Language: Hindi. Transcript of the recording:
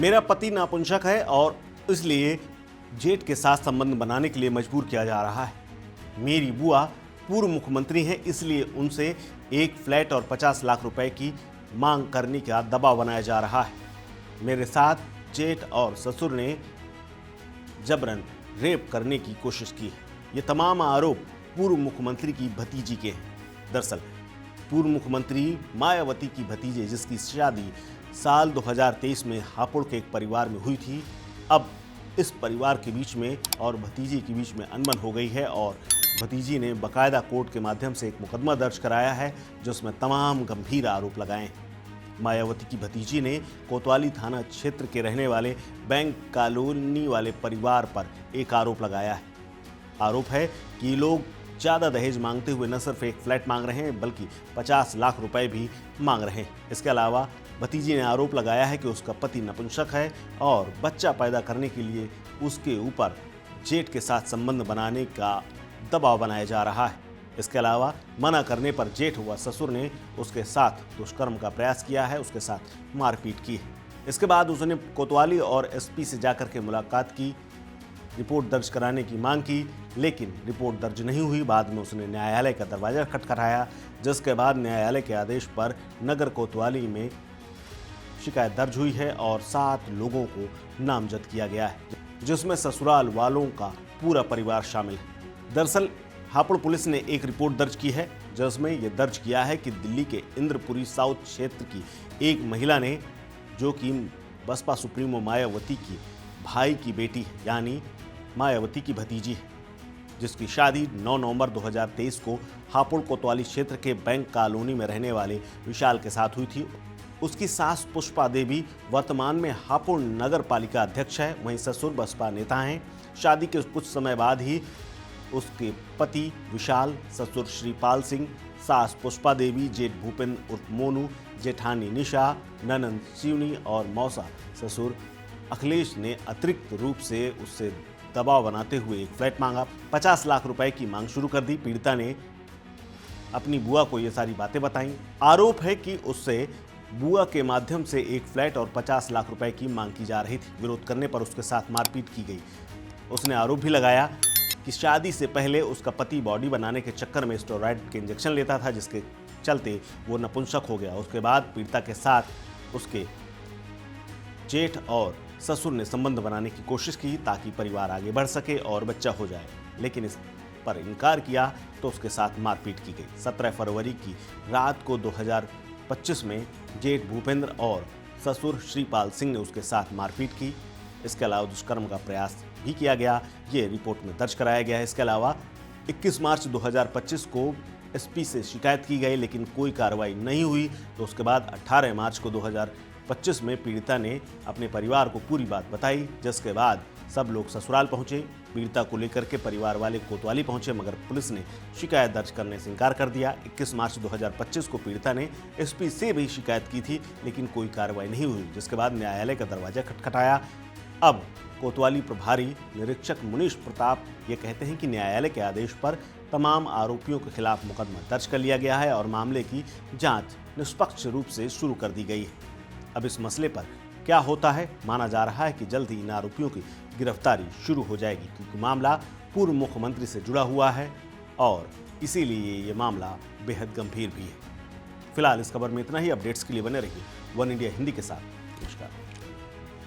मेरा पति नापुंसक है और इसलिए जेठ के साथ संबंध बनाने के लिए मजबूर किया जा रहा है। मेरी बुआ पूर्व मुख्यमंत्री हैं, इसलिए उनसे एक फ्लैट और 50 लाख रुपए की मांग करने का दबाव बनाया जा रहा है। मेरे साथ जेठ और ससुर ने जबरन रेप करने की कोशिश की है। ये तमाम आरोप पूर्व मुख्यमंत्री की भतीजी के हैं। दरअसल पूर्व मुख्यमंत्री मायावती की भतीजे, जिसकी शादी साल 2023 में हापुड़ के एक परिवार में हुई थी, अब इस परिवार के बीच में और भतीजे के बीच में अनबन हो गई है और भतीजी ने बाकायदा कोर्ट के माध्यम से एक मुकदमा दर्ज कराया है, जिसमें तमाम गंभीर आरोप लगाए हैं। मायावती की भतीजी ने कोतवाली थाना क्षेत्र के रहने वाले बैंक कॉलोनी वाले परिवार पर एक आरोप लगाया है। आरोप है कि ये लोग ज़्यादा दहेज मांगते हुए न सिर्फ एक फ्लैट मांग रहे हैं, बल्कि 50 लाख रुपए भी मांग रहे हैं। इसके अलावा भतीजी ने आरोप लगाया है कि उसका पति नपुंसक है और बच्चा पैदा करने के लिए उसके ऊपर जेठ के साथ संबंध बनाने का दबाव बनाया जा रहा है। इसके अलावा मना करने पर जेठ व ससुर ने उसके साथ दुष्कर्म का प्रयास किया है, उसके साथ मारपीट की है। इसके बाद उसने कोतवाली और एसपी से जाकर के मुलाकात की, रिपोर्ट दर्ज कराने की मांग की, लेकिन रिपोर्ट दर्ज नहीं हुई। बाद में उसने न्यायालय का दरवाजा खटखटाया, जिसके बाद न्यायालय के आदेश पर नगर कोतवाली में शिकायत दर्ज हुई है और 7 लोगों को नामजद किया गया है, जिसमें ससुराल वालों का पूरा परिवार शामिल है। दरअसल हापुड़ पुलिस ने एक रिपोर्ट दर्ज की है, जिसमें यह दर्ज किया है कि दिल्ली के इंद्रपुरी साउथ क्षेत्र की एक महिला ने, जो कि बसपा सुप्रीमो मायावती की भाई की बेटी है, यानी मायावती की भतीजी है, जिसकी शादी 9 नवंबर 2023 को हापुड़ कोतवाली क्षेत्र के बैंक कॉलोनी में रहने वाले विशाल के साथ हुई थी। उसकी सास पुष्पा देवी वर्तमान में हापुड़ नगर पालिका अध्यक्ष है, वहीं ससुर बसपा नेता हैं। शादी के कुछ समय बाद ही उसके पति विशाल, ससुर श्रीपाल सिंह, सास पुष्पा देवी, जेठ भूपेंद्र उर्फ मोनू, जेठानी निशा, ननंद शिवनी और मौसा ससुर अखिलेश ने अतिरिक्त रूप से उससे दबाव बनाते हुए एक फ्लैट मांगा। 50 लाख रुपए की मांग शुरू कर दी। पीड़िता ने अपनी बुआ को ये सारी बातें बताईं। आरोप है कि उससे बुआ के माध्यम से एक फ्लैट और 50 लाख रुपए की मांग की जा रही थी। विरोध करने पर उसके साथ मारपीट की गई। उसने आरोप भी लगाया कि शादी से पहले उसका पति बॉडी बनाने के चक्कर में स्टेरॉइड के इंजेक्शन लेता था, जिसके चलते वो नपुंसक हो गया। उसके बाद पीड़िता के साथ उसके जेठ और ससुर ने संबंध बनाने की कोशिश की ताकि परिवार आगे बढ़ सके और बच्चा हो जाए, लेकिन इस पर इनकार किया तो उसके साथ मारपीट की गई। 17 फरवरी की रात को 2025 में जेठ भूपेंद्र और ससुर श्रीपाल सिंह ने उसके साथ मारपीट की। इसके अलावा दुष्कर्म का प्रयास भी किया गया, ये रिपोर्ट में दर्ज कराया गया है। इसके अलावा 21 मार्च 2025 को एसपी से शिकायत की गई, लेकिन कोई कार्रवाई नहीं हुई। तो उसके बाद 18 मार्च को 2025 में पीड़िता ने अपने परिवार को पूरी बात बताई, जिसके बाद सब लोग ससुराल पहुंचे। पीड़िता को लेकर के परिवार वाले कोतवाली पहुंचे, मगर पुलिस ने शिकायत दर्ज करने से इनकार कर दिया। 21 मार्च 2025 को पीड़िता ने एसपी से भी शिकायत की थी, लेकिन कोई कार्रवाई नहीं हुई, जिसके बाद न्यायालय का दरवाजा खटखटाया। अब कोतवाली प्रभारी निरीक्षक मुनीश प्रताप ये कहते हैं कि न्यायालय के आदेश पर तमाम आरोपियों के खिलाफ मुकदमा दर्ज कर लिया गया है और मामले की जांच निष्पक्ष रूप से शुरू कर दी गई है। अब इस मसले पर क्या होता है, माना जा रहा है कि जल्द ही इन आरोपियों की गिरफ्तारी शुरू हो जाएगी, क्योंकि मामला पूर्व मुख्यमंत्री से जुड़ा हुआ है और इसीलिए ये मामला बेहद गंभीर भी है। फिलहाल इस खबर में इतना ही। अपडेट्स के लिए बने रहिए वन इंडिया हिंदी के साथ। नमस्कार।